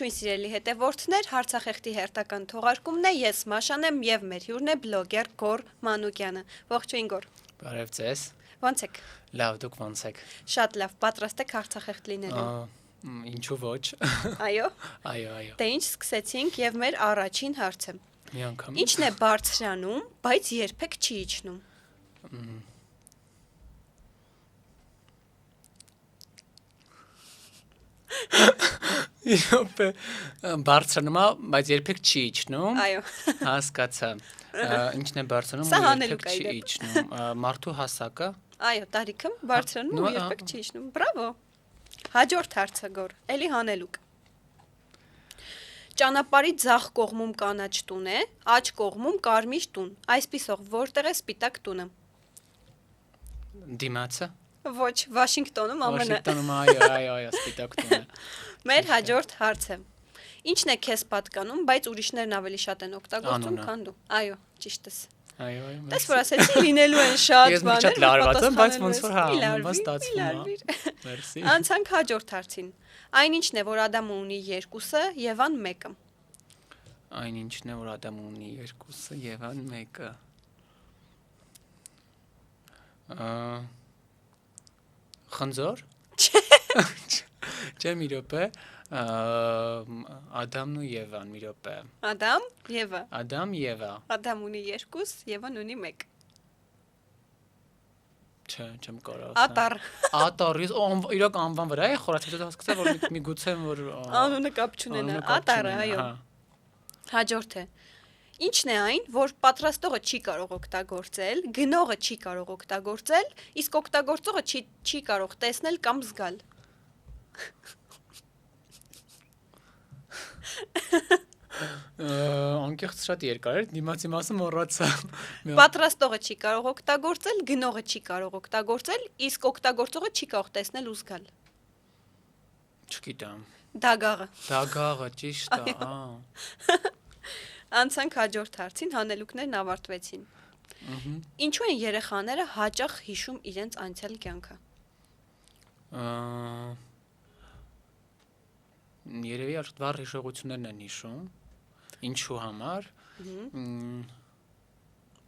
Ողջույն սիրելի հետևորդներ, Հարցախեղտի հերթական թողարկումն է, ես Մաշան եմ եւ մեր հյուրն է բլոգեր Գոր Մանուկյանը։ Ողջույն Գոր։ Բարև ձեզ։ Ո՞նց եք։ Լավ, դուք ո՞նց եք։ Շատ լավ, պատրաստ եք Հարցախեղտ լինելու։ Ինչու ոչ։ Այո։ Այո։ Դե ինչ սկսեցինք եւ մեր առաջին հարցը։ Մի անգամ։ Ինչն է բարձրանում, բայց երբեք չի իջնում։ Իհոպե բարձրանում է, բայց երբեք չի իջնում։ Այո։ Հասկացա։ Ինչն է բարձրանում Սա ու հանելուկ երբեք է, չի իջնում։ Մարդու հասակը։ Այո, տարիքը բարձրանում ու երբեք չի իջնում։ Բրավո։ Հաջորդ հարցը Գոր, էլի հանելուկ։ Ճանապարհի ձախ կողմում կանաչ տուն է, աջ կողմում կարմիր տուն։ Այսպիսով որտեղ է սպիտակ տունը։ Դիմացը։ Ոչ, Վաշինգտոնում ԱՄՆ-ը։ Վաշինգտոնում այո, սպիտակ տունը։ Մեր հաջորդ հարցը։ Ինչն է քեզ պատկանում, բայց ուրիշներն ավելի շատ են օգտագործում, քան դու։ Այո, ճիշտ ես։ Այո։ Դες որ ասեցի լինելու են շատ Ես բաներ, շատ լարված եմ, բայց ոնց որ հա, լարվի, ստացվում է։ լարվի։ Մերսի։ Անցանք հաջորդ հարցին։ Այնինչն է, որ Ադամը ունի երկուսը, Եվան մեկը։ Այնինչն է, որ Ադամը ունի երկուսը, Եվան մեկը։ Խնձոր։ Չէ, մի րոպե։ Ադամն ու Եվան, մի րոպե։ Ադամ, Եվա։ Ադամ, Եվա։ Ադամ ունի երկուս, Եվան ունի մեկ։ Չէ, չեմ կարող։ Ատար։ Ատար, իրոք անվան վրա է խորացել, հետո հասկացա, որ միգուցե որ Անունը կապ չունենա, ատարը, այո։ Հաջորդը։ Ինչն է այն, որ պատրաստողը չի կարող օգտագործել, գնողը չի կարող օգտագործել, իսկ օգտագործողը չի կարող տեսնել կամ զգալ։ Անկեղծ շատ երկար էր, դիմացի մասը մոռացա։ Պատրաստողը չի կարող օգտագործել, գնողը չի կարող օգտագործել, իսկ օգտագործողը չի կարող տեսնել ու զգալ։ Չգիտեմ։ Դագաղը։ Դագաղը, ճիշտ է, Անցանք հաջորդ հարցին, հանելուկներն ավարտվեցին։ Ինչու են երեխաները հաճախ հիշում իրենց անցյալ կյանքը։ Երևի արդ վառ հիշողություններն են հիշում։ Ինչու համար։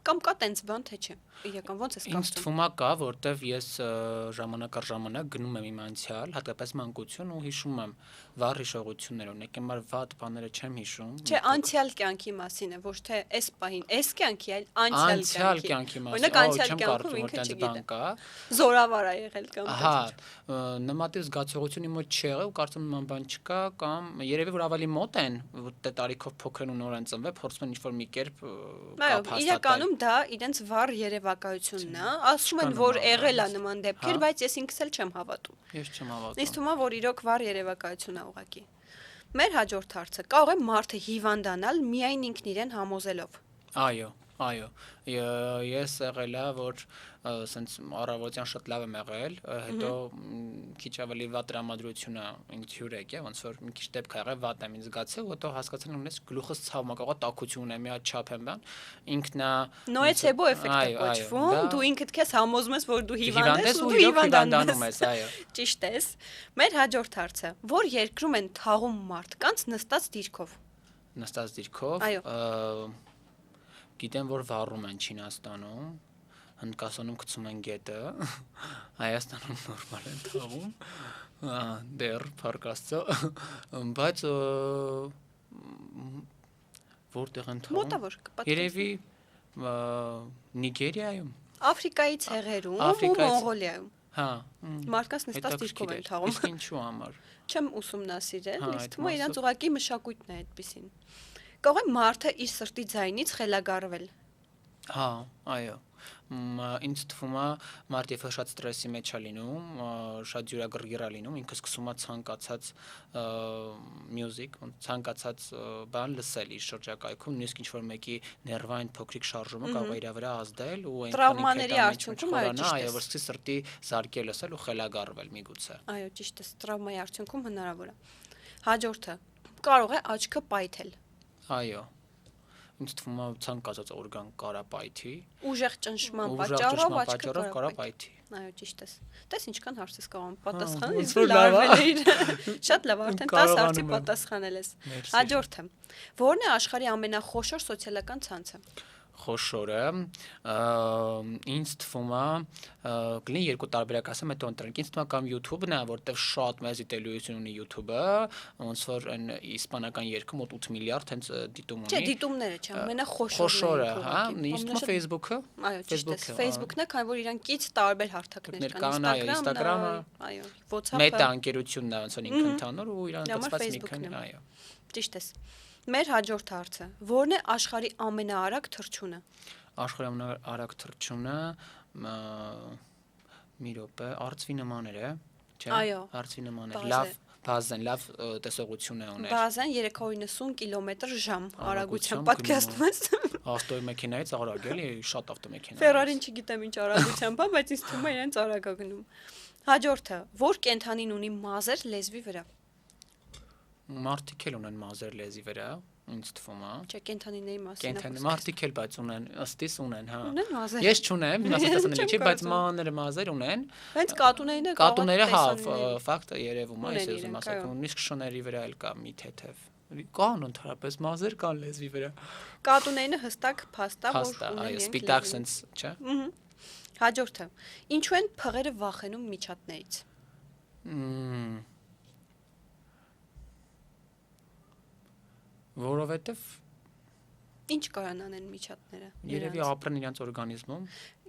Կամ կա տենց բան, թե չէ։ Իրական ո՞նց ես Ինձ կարծում։ թվում է կա, որտեվ ես ժամանակ առ ժամանակ գնում եմ իմ անցյալ, հատկապես մանկություն ու հիշում եմ վառ հիշողություններ, օրինակ իմ վատ բաները չեմ հիշում։ Չէ, անցյալ կյանքի մասին է, ոչ թե այս պահին, այս կյանքի, այլ անցյալ կյանքի մասին։ Օրինակ անցյալ կյանքում ինքը չգիտի։ Զորավար է եղել կամ։ Հա, նմանատիպ զգացողություն իմ մոտ չի եղել ու կարծում եմ նման բան չկա կամ երևի որ ավելի մոտ են, որ տարիքով փոքր են ու նոր են ծնվել, փորձում են ինչ-որ մի կերպ կապ հաստատել։ Իրականում դա իրենց վառ երևակայությունն է, ասում են, որ եղել է նման դեպքեր, բայց ես ինքս էլ չեմ հավատում։ Ես չեմ հավատում։ Ինձ թվում է, որ իրոք վառ երևակայություն է ուղղակի։ Մեր հաջորդ հարցը. կարող է մարդը հիվանդանալ միայն ինքն իրեն համոզելով։ Այո, ես եղել է, որ սենց առավոտյան շատ լավ եմ եղել, հետո քիչ ավելի վատ տրամադրությունը ինձ հյուր եկե, ոնց որ մի քիչ դեպք ա եղել, վատ եմ ինձ զգացել, հետո հասկացել եմ, ես գլուխս ցավում ա, կարող է տաքություն ունեմ, մի հատ չափ եմ բան, Նոյեցեբո էֆեկտը կոչվում, դու ինքդ քեզ համոզում ես, որ դու հիվանդ ես ու դու հիվանդանում ես, այո։ Ճիշտ ես։ Մեր հաջորդ հարցը. որ երկրում են թաղում մարդկանց նստած դիրքով։ Նստած դիրքով։ Այո։ Գիտեմ, որ վառում են Չինաստանում, Հնդկաստանում գցում են գետը, Հայաստանում նորմալ են թաղում, դեռ փառք Աստծո, բայց որտեղ են թաղում։ Մոտավոր կպատկի։ Երևի Նիգերիայում, Աֆրիկայի ցեղերում ու Մոնղոլիայում։ Հա, մարդկանց նստած դիրքով են թաղում։ Իսկ ինչու համար։ Չեմ ուսումնասիրել, ինձ թվում է իրանց ուղղակի մշակույթն է այդպեսին։ Կարող է մարդը իր սրտի ձայնից խելագարվել։ Հա, այո։ Ինձ թվում է մարդ երբ շատ ստրեսի մեջ է լինում, շատ ջուրագրգիռ է լինում, ինքը սկսում է ցանկացած մյուզիկ, ցանկացած բան լսել իր շրջակայքում, նույնիսկ ինչ որ մեկի ներվային փոքրիկ շարժումը կարող է իր վրա ազդել ու տրավմաների արդյունքում այո, որ սկսի սրտի զարկել լսել ու խելագարվել միգուցե։ Այո, ճիշտ է, տրավմայի արդյունքում հնարավոր է։ Հաջորդը. կարող է աչքը պայթել։ Այո։ ինձ թվում է ցանկացած օրգան կարա պայթի։ Ուժեղ ճնշման պատճառով աչքը կարա պայթի։ Այո, ճիշտ է։ Տես ինչքան հարց ես կարող պատասխանել, իսկ լավ է։ Շատ լավ, արդեն 10 հարցի պատասխանել ես։ Հաջորդը։ Որն է աշխարհի ամենախոշոր սոցիալական ցանցը։ Խոշորը ինձ թվում է կլինի երկու տարբերակ ասեմ հետո ընտրենք ինձ թվում է կամ YouTube-ն է որտեվ շատ մեծ դիտելիություն ունի YouTube-ը ոնց որ այն իսպանական երկը մոտ 8 միլիարդ հենց դիտում ունի չէ դիտումները չէ ամենախոշորը հա ինձ թվում է Facebook-ը այո ճիշտ է Facebook-ն է քանի որ իրան կից տարբեր հարթակներ կան Instagram-ը այո WhatsApp-ը Meta ընկերությունն է ոնց որ ինքն ընդհանուր ու իրան կցված մի քանի այո ճիշտ է Մեր հաջորդ հարցը որն է աշխարհի ամենաարագ թռչունը Աշխարհի ամենաարագ թռչունը մի րոպե արծվի նման է չէ արծվի նման է լավ բազեն լավ տեսողություն է ուներ բազեն 390 կմ/ժ արագությամբ պատկերացնում ես ավտոյի մեքենայից արագ էլի շատ ավտոմեքենա Ferrari-ն չգիտեմ ինչ արագությամբ բայց ինձ թվում է իրենց արագ է գնում Հաջորդը որ կենթանին ունի մազեր լեզվի վրա Մարդիկ էլ ունեն մազեր լեզվի վրա, ինձ թվում է։ Չէ, կենթանիների մասին։ Կենթանի մարդիկ էլ բայց ունեն, ըստիս ունեն, հա։ Ունեն մազեր։ Ես չունեմ, մասնատեսանելի չի, բայց մաները մազեր ունեն։ Հենց կատուներն է կատուները հա, ֆակտը երևում է, ես ուզում ասեմ, իսկ շների վրա էլ կա մի թեթև։ Կան ընդհանրապես մազեր կան լեզվի վրա։ Կատուներն հստակ փաստա, որ ունեն իրենք։ Սպիտակ sense, չէ։ Հաջորդը։ Ինչու են փղերը վախենում միջատներից։ Որովհետև ինչ կարան անեն միջատները։ Երևի ապրեն իրենց օրգանիզմում։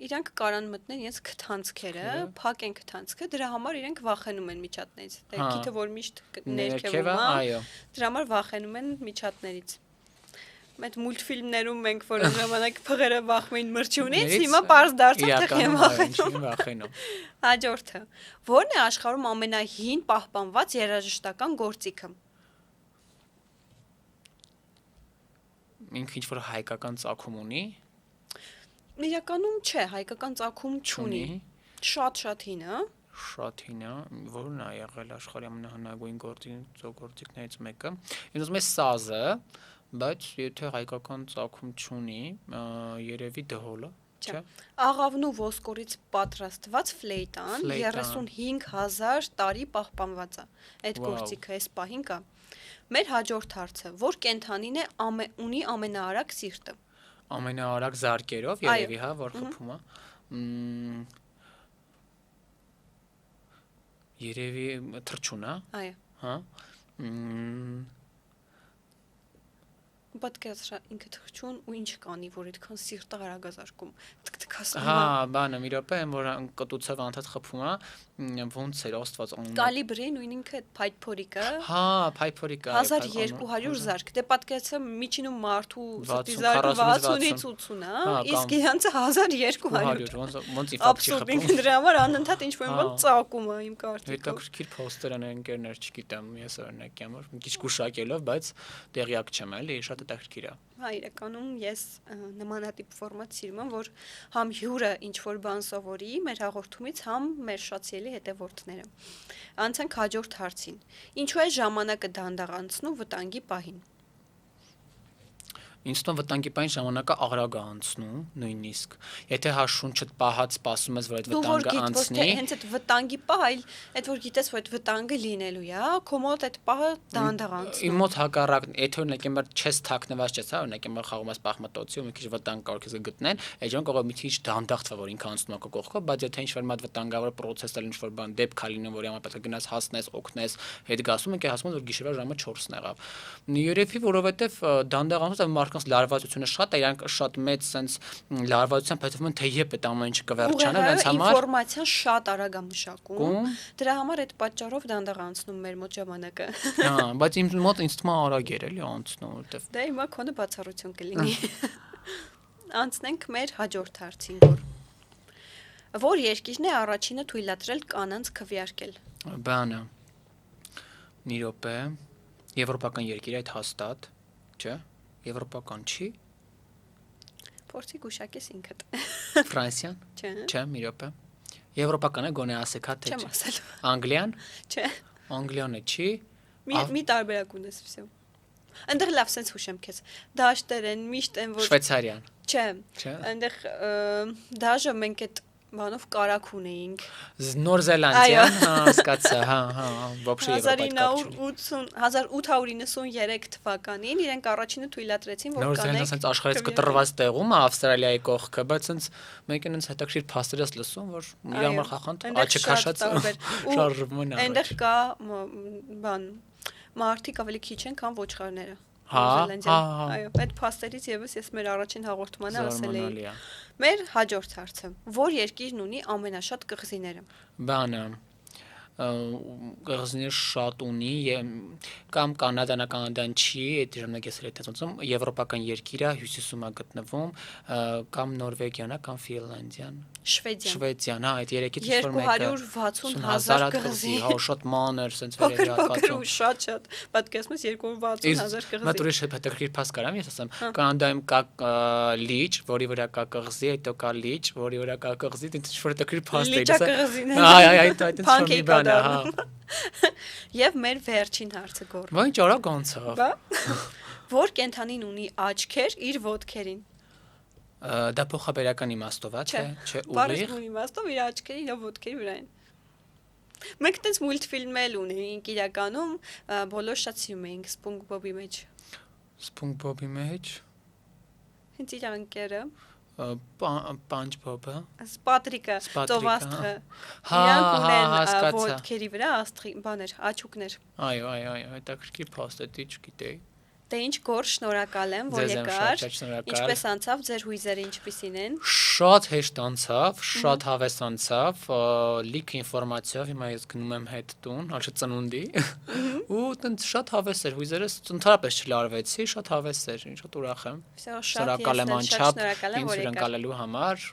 Իրանք կարան մտնեն իրենց քթանցքերը, փակեն քթանցքը, դրա համար իրենք վախենում են միջատներից։ Դե գիտը որ միշտ ներքևում է, այո։ Դրա համար վախենում են միջատներից։ Այդ մուլտֆիլմներում մենք որ ժամանակ փղերը վախում էին մրջյունից, հիմա պարզ դարձավ թե վախենում։ Հաջորդը։ Որն է աշխարհում ամենահին պահպանված երաժշտական գործիքը։ Ինքը ինչ-որ հայկական ծագում ունի։ Իրականում չէ, հայկական ծագում չունի։ Շատ հին է։ Շատ հին է, որն է եղել աշխարհի ամենահնագույն գործիքներից մեկը։ Ինձ ուզում է սազը, բայց եթե հայկական ծագում չունի, երևի դհոլը, չէ։ Աղավնու ոսկորից պատրաստված ֆլեյտան 35000 տարի պահպանված է։ Այդ գործիքը այս պահին կա։ Մեր հաջորդ հարցը, որ կենթանին է ունի ամենաարագ սիրտը։ Ամենաարագ զարկերով երևի հա, որ խփում է։ Երևի թռչուն է։ Այո։ Հա։ Պատկերացրա ինքը թռչուն ու ինչ կանի, որ այդքան սիրտը արագ զարկում։ Թք-թքասում։ Հա, բանը մի րոպե, որ կտուցով անդադ խփում է, ոնց էր Աստված անում։ Կալիբրի նույն ինքը փայփորիկը։ Հա, փայփորիկը 1200 զարկ։ Դե պատկերացրա միջինում մարդու սրտի զարկը 60-ից 80 է, իսկ իրանցը 1200։ Ոնց Աբսուրդ ինքը դրա համար անընդհատ ինչ-որ բան ծակում է իմ կարծիքով։ Հետաքրքիր փոստերն ընկերներ չգիտեմ, ես օրինակ եմ, մի քիչ գուշակելով, բայց տեղյակ չեմ էլի, շատ հետաքրքիր է։ Հա, իրականում ես նմանատիպ ֆորմատ սիրում եմ, որ համ հյուրը ինչ-որ բան սովորի մեր հաղորդումից, համ մեր շատ սիրելի հետևորդները։ Անցանք հաջորդ հարցին։ Ինչու է ժամանակը դանդաղ անցնում վտանգի պահին։ Ինձ թվում վտանգի պահին ժամանակը արագ է անցնում, նույնիսկ։ Եթե հա շունչդ պահած սպասում ես, որ այդ վտանգը անցնի։ Հենց այդ վտանգի պահ, այլ այդ որ գիտես, որ այդ վտանգը լինելու է, քո մոտ այդ պահը դանդաղ անցնում։ Իմ մոտ հակառակն, եթե օրինակ եմը չես թաքնված չես, հա, օրինակ եմը խաղում ես պահմատոցի ու մի քիչ վտանգ կարող ես գտնել, այդ ժամանակ կարող մի քիչ դանդաղ թվա, որ ինքը անցնում է քո կողքով, բայց եթե ինչ-որ մատ վտանգավոր process էլ ինչ-որ բան դեպք է լինում, որ համար պետք է գնաս հասնես, օգնես, հետ գասում եք հասնում որ գիշերվա ժամը 4-ն եղավ։ Երևի որովհետև դանդաղ անցնում է մարդկանց լարվածությունը շատ է, իրանք շատ մեծ sense լարվածության պետք է թե եփ այդ ամեն ինչը կվերջանա իրենց համար։ Ինֆորմացիան շատ արագ է մշակում։ Դրա համար այդ պատճառով դանդաղ անցնում մեր մոտ ժամանակը։ Հա, բայց իմ մոտ ինձ թվում է արագ էր էլի անցնում, որովհետև Դե հիմա քոնը բացառություն կլինի։ Անցնենք մեր հաջորդ հարցին, որ երկիրն է առաջինը թույլատրել կանանց քվեարկել։ Բանը։ Մի րոպե, եվրոպական երկիր այդ հաստատ, չէ՞։ Եվրոպական չի։ Փորձի գուշակես ինքդ։ Ֆրանսիան։ Չէ։ Մի րոպե։ Եվրոպականը գոնե ասեք հա թե չէ։ Չեմ ասել։ Անգլիան։ Չէ։ Անգլիանը չի։ Մի տարբերակ ունես վсё։ Այնտեղ լավ sense հուշեմ քեզ։ Դաշտեր են, միշտ են որ Շվեյցարիան։ Չէ։ Չէ։ Այնտեղ դաժե մենք այդ բանով կարակ ունեինք։ Նոր Զելանդիան, հասկացա, вообще Եվրոպայի 1893 թվականին իրենք առաջինը թույլատրեցին, որ կանենք։ Նոր Զելանդիան sense աշխարհից կտրված տեղում է Ավստրալիայի կողքը, բայց sense մենք այնց հետաքրիր փաստերից լսում, որ իր համար խախանդ աչքը քաշած շարժվում են։ Այնտեղ կա բան մարդիկ ավելի քիչ են, քան ոչխարները։ Այո, այդ փաստերից եւս ես մեր առաջին հաղորդմանը ասել էի։ Մեր հաջորդ հարցը. Որ երկիրն ունի ամենաշատ կղզիները։ Բանը կղզիներ շատ ունի կամ կանադան չի, այդ ժամանակ ես հետացում եվրոպական երկիր է, հյուսիսում է գտնվում, կամ Նորվեգիան է, կամ Ֆինլանդիան, Շվեդիան, այդ երեքից ինչ-որ մեկը 260,000 կղզի, շատ մանր, sense վերերի հատկացում։ Շատ, պատկերացնես 260,000 կղզի։ Մատ ուրիշ հետաքրքիր փաստ կարամ ես ասեմ, Կանադայում կա լիճ, որի վրա կա կղզի, հետո կա լիճ, որի վրա կա կղզի, ինչ որ հետաքրքիր փաստ է։ Լիճակղզիներ։ Այդ Եվ մեր վերջին հարցը գոր։ Ոչ արագ անցավ։ Որ կենթանին ունի աչքեր իր ոտքերին։ Դա փոխաբերական իմաստով է, չէ, ուղիղ։ Բարձր իմաստով իր աչքերի եւ ոտքերի վրա են։ Մենք տես մուլտֆիլմել ունեինք իրականում, բոլոր շատ սիրում էինք SpongeBob-ի մեջ։ SpongeBob-ի մեջ։ Հենց իր անկերը։ Պանչբոբը, Պատրիկը, ծովաստղը։ Իրանք ունեն ոտքերի վրա աստղի բաներ, աչուկներ։ Այո, հետաքրքիր փաստ է, դի չգիտեի։ Դե ինչ գոր, շնորհակալ եմ, որ եկար։ Ինչպես անցավ, ձեր հույզերը ինչպիսին են։ Շատ հեշտ անցավ, շատ հավես անցավ, լիք ինֆորմացիա, հիմա ես գնում եմ հետ տուն, հաշը ծնունդի։ Ու տենց շատ հավես էր, հույզերս ընդհանրապես չլարվեցի, շատ հավես էր, շատ ուրախ եմ։ Շնորհակալ եմ անչափ ինձ հյուրընկալելու համար։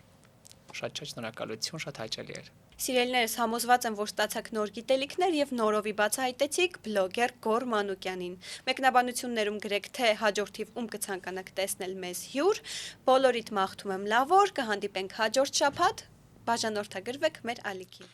Շատ շնորհակալություն, շատ հաճելի էր։ Սիրելիներս, համոզված եմ, որ ստացաք նոր գիտելիքներ եւ նորովի բացահայտեցիք բլոգեր Գոր Մանուկյանին։ Մեկնաբանություններում գրեք, թե հաջորդիվ ում կցանկանաք տեսնել մեզ հյուր։ Բոլորիդ մաղթում եմ լավ օր, կհանդիպենք հաջորդ շաբաթ, բաժանորդագրվեք մեր ալիքին։